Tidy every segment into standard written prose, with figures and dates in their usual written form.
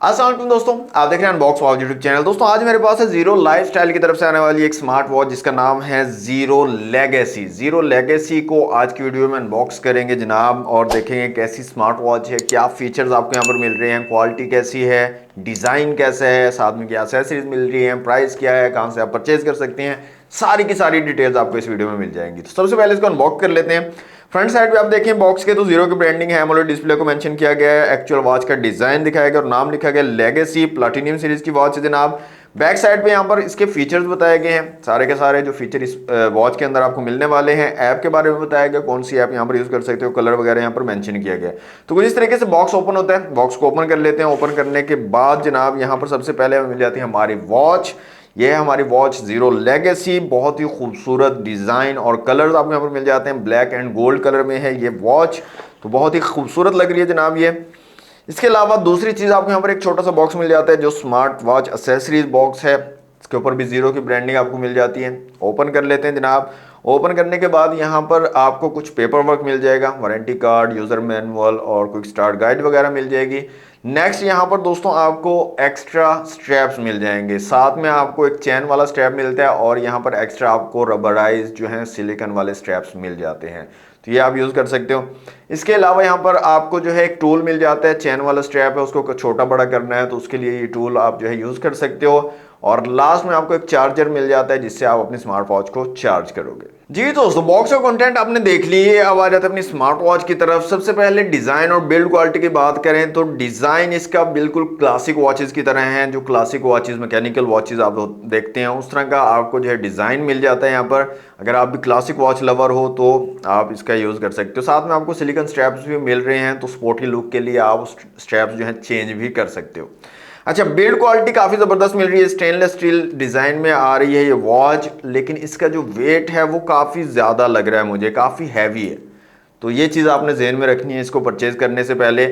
अस्सलाम वालेकुम दोस्तों, आप देख रहे हैं अनबॉक्स वॉच यूट्यूब चैनल। दोस्तों आज मेरे पास है जीरो लाइफस्टाइल की तरफ से आने वाली एक स्मार्ट वॉच जिसका नाम है जीरो लेगेसी। जीरो लेगेसी को आज की वीडियो में अनबॉक्स करेंगे जनाब, और देखेंगे कैसी स्मार्ट वॉच है, क्या फीचर्स आपको यहाँ पर मिल रहे हैं, क्वालिटी कैसी है, डिज़ाइन कैसा है, साथ में क्या एक्सेसरीज मिल रही है, प्राइस क्या है, कहाँ से आप परचेज कर सकते हैं, सारी की सारी डिटेल्स आपको इस वीडियो में मिल जाएंगी। तो सबसे पहले इसको अनबॉक्स कर लेते हैं। फ्रंट साइड पे आप देखें बॉक्स के तो जीरो की ब्रांडिंग है, एमोलेड डिस्प्ले को मेंशन किया गया है, एक्चुअल वॉच का डिजाइन दिखाया गया और नाम लिखा गया लेगेसी प्लैटिनम सीरीज की वॉच है जनाब। बैक साइड पे यहाँ पर इसके फीचर्स बताए गए हैं, सारे के सारे जो फीचर इस वॉच के अंदर आपको मिलने वाले हैं। ऐप के बारे में बताया गया, कौन सी ऐप यहाँ पर यूज कर सकते हो, कलर वगैरह यहाँ पर मेंशन किया गया है। तो कुछ इस तरीके से बॉक्स ओपन होता है। बॉक्स को ओपन कर लेते हैं। ओपन करने के बाद जनाब यहाँ पर सबसे पहले हमें मिल जाती है हमारी वॉच। ये है हमारी वॉच जीरो लेगेसी। बहुत ही खूबसूरत डिज़ाइन और कलर्स आपको यहाँ पर मिल जाते हैं, ब्लैक एंड गोल्ड कलर में है ये वॉच, तो बहुत ही खूबसूरत लग रही है जनाब ये। इसके अलावा दूसरी चीज़ आपको यहाँ पर एक छोटा सा बॉक्स मिल जाता है जो स्मार्ट वॉच एसेसरीज बॉक्स है। इसके ऊपर भी जीरो की ब्रांडिंग आपको मिल जाती है। ओपन कर लेते हैं जनाब। ओपन करने के बाद यहाँ पर आपको कुछ पेपर वर्क मिल जाएगा, वारंटी कार्ड, यूज़र मैनुअल और क्विक स्टार्ट गाइड वगैरह मिल जाएगी। नेक्स्ट यहाँ पर दोस्तों आपको एक्स्ट्रा स्ट्रैप्स मिल जाएंगे, साथ में आपको एक चैन वाला स्ट्रैप मिलता है और यहाँ पर एक्स्ट्रा आपको रबराइज जो है सिलिकॉन वाले स्ट्रैप्स मिल जाते हैं, तो ये आप यूज़ कर सकते हो। इसके अलावा यहाँ पर आपको जो है एक टूल मिल जाता है, चैन वाला स्ट्रैप है उसको छोटा बड़ा करना है तो उसके लिए ये टूल आप जो है यूज़ कर सकते हो। और लास्ट में आपको एक चार्जर मिल जाता है जिससे आप अपनी स्मार्ट वॉच को चार्ज करोगे। जी दोस्तों, बॉक्स का कंटेंट आपने देख लिए। अब आ जाते हैं अपनी स्मार्ट वॉच की तरफ। सबसे पहले डिज़ाइन और बिल्ड क्वालिटी की बात करें तो डिज़ाइन इसका बिल्कुल क्लासिक वॉचेस की तरह है। जो क्लासिक वॉचेस, मैकेनिकल वॉचेस आप देखते हैं उस तरह का आपको जो है डिज़ाइन मिल जाता है यहाँ पर। अगर आप भी क्लासिक वॉच लवर हो तो आप इसका यूज़ कर सकते हो। साथ में आपको सिलिकॉन स्ट्रैप्स भी मिल रहे हैं, तो स्पोर्टी लुक के लिए आप स्ट्रैप्स जो है चेंज भी कर सकते हो। अच्छा, बिल्ड क्वालिटी काफ़ी ज़बरदस्त मिल रही है। स्टेनलेस स्टील डिज़ाइन में आ रही है ये वॉच, लेकिन इसका जो वेट है वो काफ़ी ज़्यादा लग रहा है मुझे, काफ़ी हैवी है। तो ये चीज़ आपने जहन में रखनी है इसको परचेज करने से पहले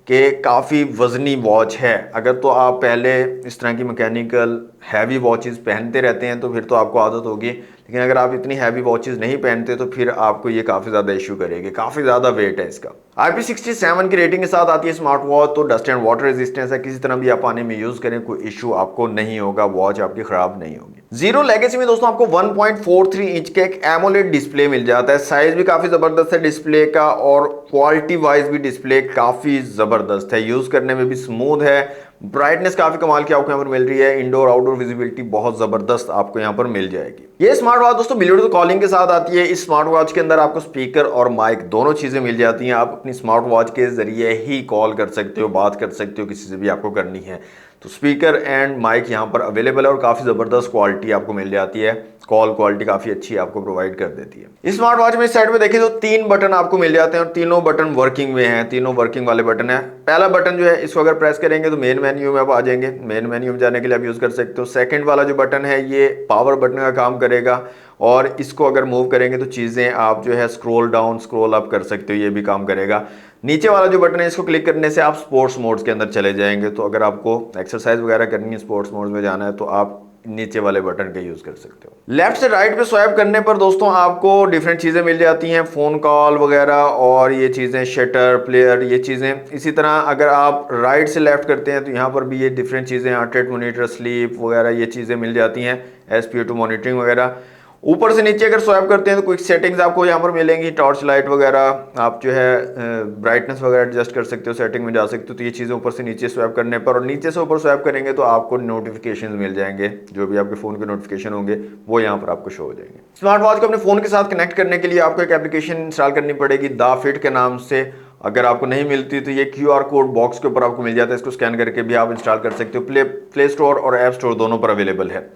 कि काफ़ी वज़नी वॉच है। अगर तो आप पहले इस तरह की मैकेनिकल हैवी वॉचेस पहनते रहते हैं तो फिर तो आपको आदत होगी, लेकिन अगर आप इतनी हैवी वॉचेस नहीं पहनते तो फिर आपको ये काफ़ी ज़्यादा इशू करेगी। काफ़ी ज़्यादा वेट है इसका। IP67 की रेटिंग के साथ आती है स्मार्ट वॉच, तो डस्ट एंड वाटर रेजिस्टेंस है, किसी तरह भी आप पानी में यूज़ करें कोई इशू आपको नहीं होगा, वॉच आपकी ख़राब नहीं होगी। जीरो लेगेसी में दोस्तों आपको 1.43 इंच का एक एमोलेड डिस्प्ले मिल जाता है। साइज भी काफ़ी ज़बरदस्त है डिस्प्ले का और क्वालिटी वाइज भी डिस्प्ले काफ़ी ज़बरदस्त है, यूज़ करने में भी स्मूथ है। ब्राइटनेस काफी कमाल की आपको यहाँ पर मिल रही है। इंडोर आउटडोर विजिबिलिटी बहुत जबरदस्त आपको यहाँ पर मिल जाएगी। ये स्मार्ट वॉच दोस्तों ब्लूटूथ कॉलिंग के साथ आती है। इस स्मार्ट वॉच के अंदर आपको स्पीकर और माइक दोनों चीजें मिल जाती हैं। आप अपनी स्मार्ट वॉच के जरिए ही कॉल कर सकते हो, बात कर सकते हो, किसी से भी आपको करनी है तो स्पीकर एंड माइक यहाँ पर अवेलेबल है और काफी जबरदस्त क्वालिटी आपको मिल जाती है। कॉल क्वालिटी काफी अच्छी आपको प्रोवाइड कर देती है। इस स्मार्ट वॉच में इस साइड में देखिए तो 3 बटन आपको मिल जाते हैं और तीनों बटन वर्किंग में हैं, तीनों वर्किंग वाले बटन है। पहला बटन जो है इसको अगर प्रेस करेंगे तो मेन मेन्यू में आप आ जाएंगे, मेन मेन्यू में जाने के लिए आप यूज कर सकते हो। सेकंड वाला जो बटन है ये पावर बटन का काम करेगा और इसको अगर मूव करेंगे तो चीजें आप जो है स्क्रॉल डाउन स्क्रॉल अप कर सकते हो, ये भी काम करेगा। नीचे वाला जो बटन है इसको क्लिक करने से आप स्पोर्ट्स मोड्स के अंदर चले जाएंगे, तो अगर आपको एक्सरसाइज वगैरह करनी है, स्पोर्ट्स मोड्स में जाना है तो आप नीचे वाले बटन का यूज कर सकते हो। लेफ्ट से राइट पे स्वाइप करने पर दोस्तों आपको डिफरेंट चीजें मिल जाती हैं, फोन कॉल वगैरह और ये चीजें, शटर प्लेयर, ये चीजें। इसी तरह अगर आप राइट से लेफ्ट करते हैं तो यहाँ पर भी ये डिफरेंट चीजें, हार्ट रेट मॉनिटर, स्लीप वगैरह ये चीजें मिल जाती हैं, SpO2 मॉनिटरिंग वगैरह। ऊपर से नीचे अगर स्वाइप करते हैं तो क्विक सेटिंग्स आपको यहाँ पर मिलेंगी, टॉर्च लाइट वगैरह, आप जो है ब्राइटनेस वगैरह एडजस्ट कर सकते हो, सेटिंग में जा सकते हो। तो ये चीज़ें ऊपर से नीचे स्वाइप करने पर, और नीचे से ऊपर स्वाइप करेंगे तो आपको नोटिफिकेशन मिल जाएंगे, जो भी आपके फ़ोन के नोटिफिकेशन होंगे वो यहाँ पर आपको शो हो जाएंगे। स्मार्ट वॉच को अपने फ़ोन के साथ कनेक्ट करने के लिए आपको एक एप्लीकेशन इंस्टॉल करनी पड़ेगी, द फिट के नाम से। अगर आपको नहीं मिलती तो ये QR कोड बॉक्स के ऊपर आपको मिल जाता है, इसको स्कैन करके भी आप इंस्टॉल कर सकते हो। प्ले स्टोर और ऐप स्टोर दोनों पर अवेलेबल है।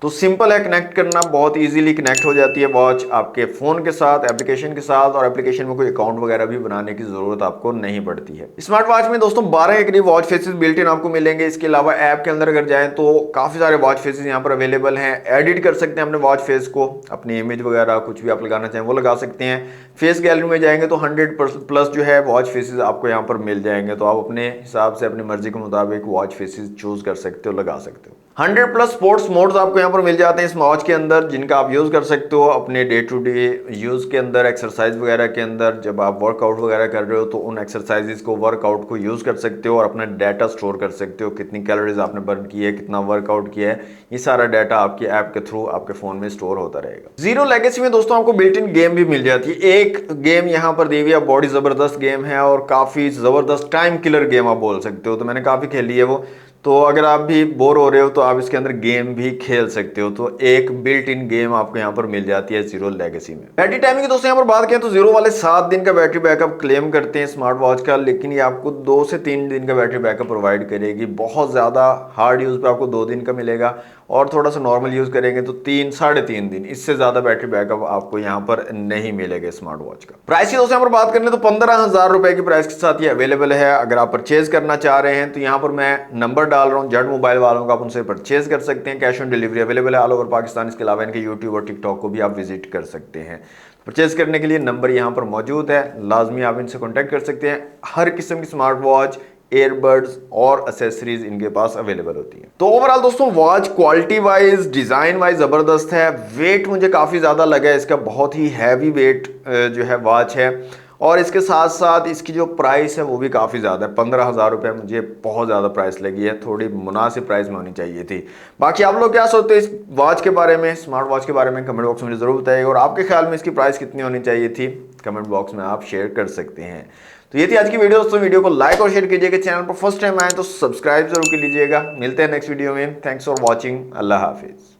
तो सिंपल है कनेक्ट करना, बहुत इजीली कनेक्ट हो जाती है वॉच आपके फ़ोन के साथ, एप्लीकेशन के साथ, और एप्लीकेशन में कोई अकाउंट वगैरह भी बनाने की ज़रूरत आपको नहीं पड़ती है। स्मार्ट वॉच में दोस्तों 12 के करीब वॉच फेसेस बिल्ट इन आपको मिलेंगे। इसके अलावा ऐप के अंदर अगर जाएं तो काफ़ी सारे वॉच फेसेस यहाँ पर अवेलेबल हैं। एडिट कर सकते हैं अपने वॉच फेस को, अपनी इमेज वगैरह कुछ भी आप लगाना चाहें वो लगा सकते हैं। फेस गैलरी में जाएंगे तो 100+ जो है वॉच फेसेस आपको यहाँ पर मिल जाएंगे। तो आप अपने हिसाब से अपनी मर्जी के मुताबिक वॉच फेसेस चूज कर सकते हो, लगा सकते हो। 100+ स्पोर्ट्स मोड्स आपको यहाँ पर मिल जाते हैं इस वॉच के अंदर, जिनका आप यूज कर सकते हो अपने डे टू डे यूज के अंदर, एक्सरसाइज वगैरह के अंदर। जब आप वर्कआउट वगैरह कर रहे हो तो उन एक्सरसाइजेस को, वर्कआउट को यूज कर सकते हो और अपना डाटा स्टोर कर सकते हो। कितनी कैलोरीज आपने बर्न की है, कितना वर्कआउट किया है, ये सारा डाटा आपकी ऐप के थ्रू आपके फोन में स्टोर होता रहेगा। जीरो लेगेसी में दोस्तों आपको बिल्ट इन गेम भी मिल जाती है। एक गेम यहाँ पर दी हुई है, बॉडी जबरदस्त गेम है और काफी जबरदस्त टाइम किलर गेम आप बोल सकते हो। तो मैंने काफी खेली है वो, तो अगर आप भी बोर हो रहे हो तो आप इसके अंदर गेम भी खेल सकते हो। तो एक बिल्ट इन गेम आपको यहाँ पर मिल जाती है जीरो लेगेसी में। बैटरी टाइमिंग की दोस्तों यहाँ पर बात करें तो जीरो वाले 7 दिन का बैटरी बैकअप क्लेम करते हैं स्मार्ट वॉच का, लेकिन ये आपको 2 से 3 दिन का बैटरी बैकअप प्रोवाइड करेगी। बहुत ज्यादा हार्ड यूज पे आपको 2 दिन का मिलेगा और थोड़ा सा नॉर्मल यूज करेंगे तो 3-3.5 दिन, इससे ज्यादा बैटरी बैकअप आपको यहाँ पर नहीं मिलेगा स्मार्ट वॉच का। प्राइस की दोस्तों यहाँ पर बात करें तो 15,000 रुपए की प्राइस के साथ ये अवेलेबल है। अगर आप परचेज करना चाह रहे हैं तो यहाँ पर मैं नंबर डाल रहा हूँ जेड मोबाइल वालों का, आप उनसे परचेज कर सकते हैं। कैश ऑन डिलीवरी अवेलेबल है ऑल ओवर पाकिस्तान। इसके अलावा इनके यूट्यूब और टिकटॉक को भी आप विजिट कर सकते हैं। परचेज करने के लिए नंबर यहाँ पर मौजूद है, लाजमी आप इनसे कॉन्टैक्ट कर सकते हैं। हर किस्म की स्मार्ट वॉच, एयरबड्स और एसेसरीज इनके पास अवेलेबल होती है। तो ओवरऑल दोस्तों watch quality wise, design wise जबरदस्त है। वेट मुझे काफी ज्यादा लगा है इसका, बहुत ही हैवी वेट जो है वॉच है। और इसके साथ साथ इसकी जो प्राइस है वो भी काफ़ी ज़्यादा है। 15,000 रुपये मुझे बहुत ज़्यादा प्राइस लगी है, थोड़ी मुनासिब प्राइस में होनी चाहिए थी। बाकी आप लोग क्या सोचते हैं इस वॉच के बारे में, स्मार्ट वॉच के बारे में, कमेंट बॉक्स में ज़रूर बताइएगा। और आपके ख्याल में इसकी प्राइस कितनी होनी चाहिए थी, कमेंट बॉक्स में आप शेयर कर सकते हैं। तो ये थी आज की वीडियो दोस्तों। वीडियो को लाइक और शेयर कीजिएगा, चैनल पर फर्स्ट टाइम आए तो सब्सक्राइब जरूर कर लीजिएगा। मिलते हैं नेक्स्ट वीडियो में। थैंक्स फॉर वॉचिंग, अल्लाह हाफिज़।